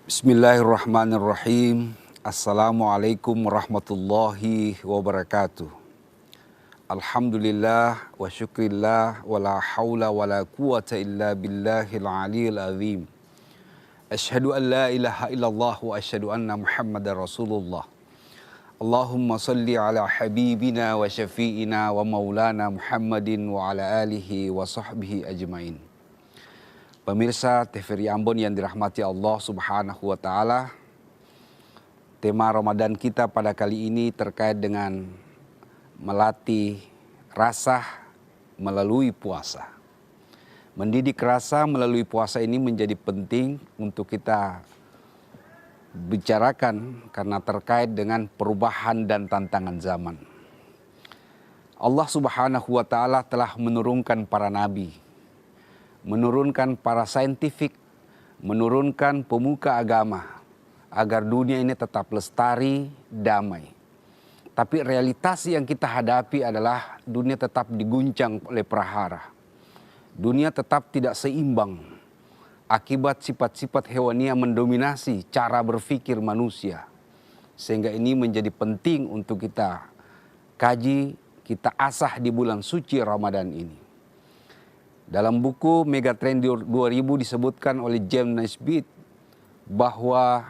Bismillahirrahmanirrahim. Assalamualaikum warahmatullahi wabarakatuh. Alhamdulillah wa syukrillah wa la hawla wa la quwata illa billahil aliyil azim. Asyhadu an la ilaha illallah wa asyhadu anna Muhammadar Rasulullah. Allahumma salli ala habibina wa syafi'ina wa maulana Muhammadin wa ala alihi wa sahbihi ajmain. Pemirsa TVRI Ambon yang dirahmati Allah Subhanahu wa Ta'ala, tema Ramadan kita pada kali ini terkait dengan melatih rasa melalui puasa. Mendidik rasa melalui puasa ini menjadi penting untuk kita bicarakan karena terkait dengan perubahan dan tantangan zaman. Allah Subhanahu wa Ta'ala telah menurunkan para nabi, menurunkan para saintifik, menurunkan pemuka agama agar dunia ini tetap lestari, damai. Tapi realitas yang kita hadapi adalah dunia tetap diguncang oleh prahara. Dunia tetap tidak seimbang akibat sifat-sifat hewania mendominasi cara berpikir manusia. Sehingga ini menjadi penting untuk kita kaji, kita asah di bulan suci Ramadan ini. Dalam buku Megatrend 2000 disebutkan oleh James Naisbitt bahwa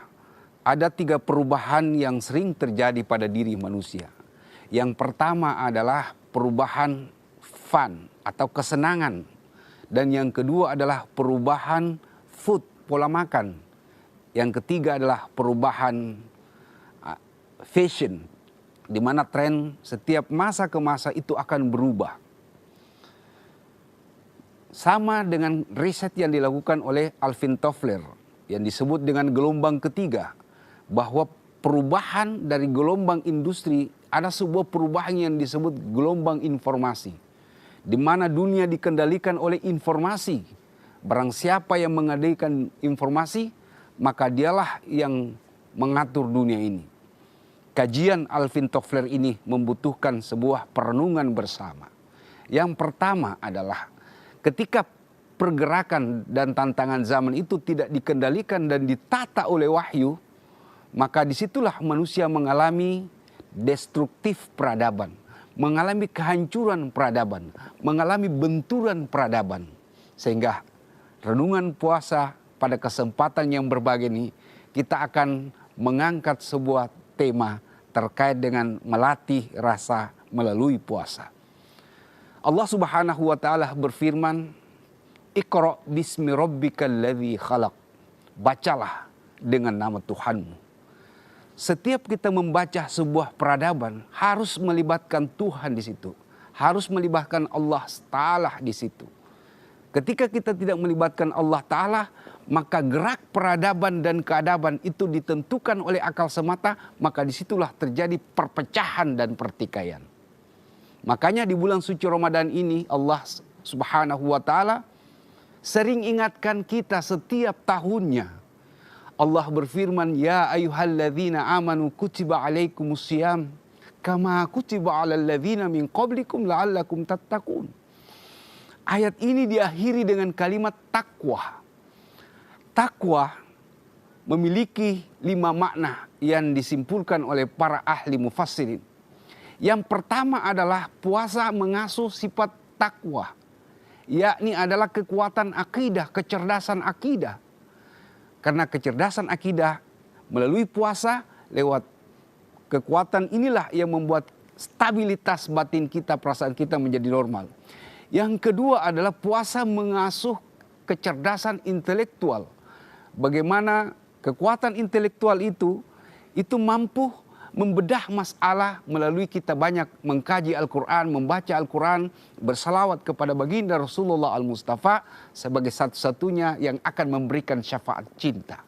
ada 3 perubahan yang sering terjadi pada diri manusia. Yang pertama adalah perubahan fun atau kesenangan. Dan yang kedua adalah perubahan food, pola makan. Yang ketiga adalah perubahan fashion, di mana tren setiap masa ke masa itu akan berubah. Sama dengan riset yang dilakukan oleh Alvin Toffler yang disebut dengan gelombang ketiga, bahwa perubahan dari gelombang industri ada sebuah perubahan yang disebut gelombang informasi, di mana dunia dikendalikan oleh informasi. Barang siapa yang mengendalikan informasi, maka dialah yang mengatur dunia ini. Kajian Alvin Toffler ini membutuhkan sebuah perenungan bersama. Yang pertama adalah ketika pergerakan dan tantangan zaman itu tidak dikendalikan dan ditata oleh wahyu, maka disitulah manusia mengalami destruktif peradaban, mengalami kehancuran peradaban, mengalami benturan peradaban. Sehingga renungan puasa pada kesempatan yang berbahagia ini, kita akan mengangkat sebuah tema terkait dengan melatih rasa melalui puasa. Allah Subhanahu wa Ta'ala berfirman, Iqra bismi rabbikal ladzi khalaq. Bacalah dengan nama Tuhanmu. Setiap kita membaca sebuah peradaban harus melibatkan Tuhan di situ. Harus melibatkan Allah Ta'ala di situ. Ketika kita tidak melibatkan Allah Ta'ala, maka gerak peradaban dan keadaban itu ditentukan oleh akal semata, maka disitulah terjadi perpecahan dan pertikaian. Makanya di bulan suci Ramadan ini Allah Subhanahu wa Ta'ala sering ingatkan kita setiap tahunnya. Allah berfirman, Ya ayyuhalladzina amanu kutiba alaikumusiyam kama kutiba alal ladzina min qablikum la'allakum tattaqun. Ayat ini diakhiri dengan kalimat takwa. Takwa memiliki 5 makna yang disimpulkan oleh para ahli mufassirin. Yang pertama adalah puasa mengasuh sifat takwa, yakni adalah kekuatan akidah, kecerdasan akidah. Karena kecerdasan akidah melalui puasa lewat kekuatan inilah yang membuat stabilitas batin kita, perasaan kita menjadi normal. Yang kedua adalah puasa mengasuh kecerdasan intelektual. Bagaimana kekuatan intelektual itu mampu membedah masalah melalui kita banyak mengkaji Al-Quran, membaca Al-Quran, bersalawat kepada baginda Rasulullah Al-Mustafa sebagai satu-satunya yang akan memberikan syafaat cinta.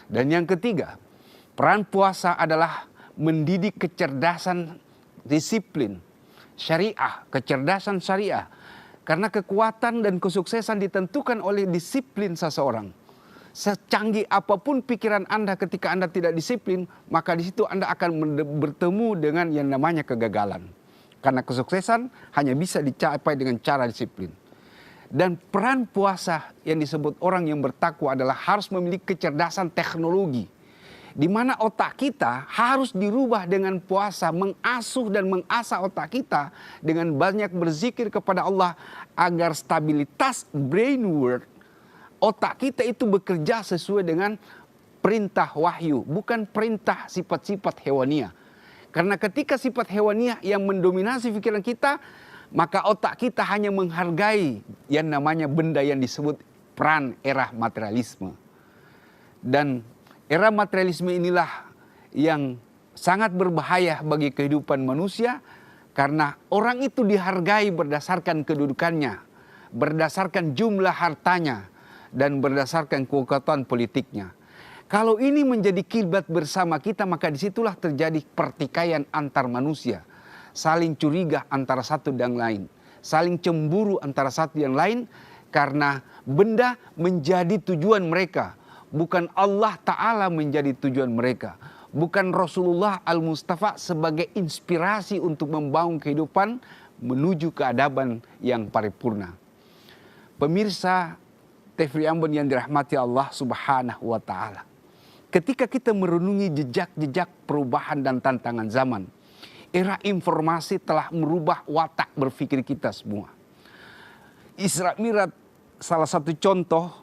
Dan yang ketiga, peran puasa adalah mendidik kecerdasan disiplin syariah, kecerdasan syariah. Karena kekuatan dan kesuksesan ditentukan oleh disiplin seseorang. Secanggih apapun pikiran Anda ketika Anda tidak disiplin, maka di situ Anda akan bertemu dengan yang namanya kegagalan. Karena kesuksesan hanya bisa dicapai dengan cara disiplin. Dan peran puasa yang disebut orang yang bertakwa adalah harus memiliki kecerdasan teknologi, di mana otak kita harus dirubah dengan puasa, mengasuh dan mengasah otak kita dengan banyak berzikir kepada Allah agar stabilitas brain work otak kita itu bekerja sesuai dengan perintah wahyu, bukan perintah sifat-sifat hewaniah. Karena ketika sifat hewaniah yang mendominasi pikiran kita, maka otak kita hanya menghargai yang namanya benda yang disebut peran era materialisme. Dan era materialisme inilah yang sangat berbahaya bagi kehidupan manusia, karena orang itu dihargai berdasarkan kedudukannya, berdasarkan jumlah hartanya, dan berdasarkan kekuatan politiknya. Kalau ini menjadi kiblat bersama kita, maka disitulah terjadi pertikaian antar manusia. Saling curiga antara satu dan lain. Saling cemburu antara satu yang lain, karena benda menjadi tujuan mereka. Bukan Allah Ta'ala menjadi tujuan mereka. Bukan Rasulullah Al-Mustafa sebagai inspirasi untuk membangun kehidupan menuju keadaban yang paripurna. Pemirsa TV Ambon yang dirahmati Allah Subhanahu wa Ta'ala. Ketika kita merenungi jejak-jejak perubahan dan tantangan zaman, era informasi telah merubah watak berpikir kita semua. Isra Mi'raj salah satu contoh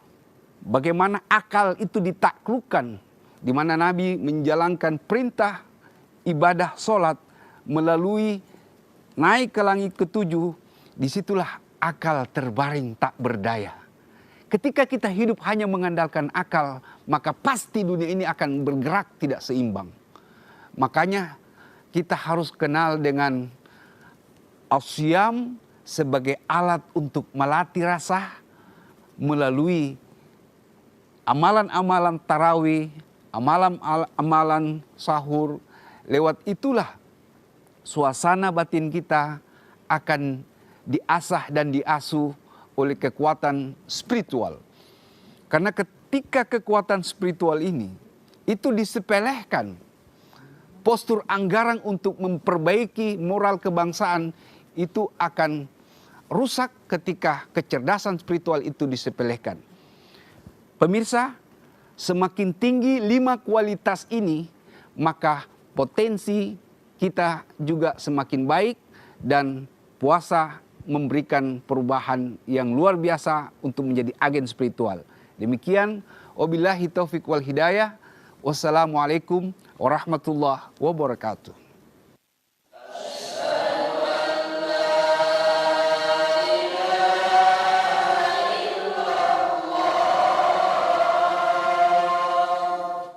bagaimana akal itu ditaklukkan, di mana Nabi menjalankan perintah ibadah solat melalui naik ke langit ketujuh. Disitulah akal terbaring tak berdaya. Ketika kita hidup hanya mengandalkan akal, maka pasti dunia ini akan bergerak tidak seimbang. Makanya kita harus kenal dengan as-siyam sebagai alat untuk melatih rasa melalui amalan-amalan tarawih, amalan sahur. Lewat itulah suasana batin kita akan diasah dan diasuh oleh kekuatan spiritual. Karena ketika kekuatan spiritual ini itu disepelekan, postur anggaran untuk memperbaiki moral kebangsaan itu akan rusak ketika kecerdasan spiritual itu disepelekan. Pemirsa, semakin tinggi 5 kualitas ini, maka potensi kita juga semakin baik, dan puasa memberikan perubahan yang luar biasa untuk menjadi agen spiritual. Demikian, wabillahi taufiq wal hidayah. Wassalamualaikum warahmatullahi wabarakatuh.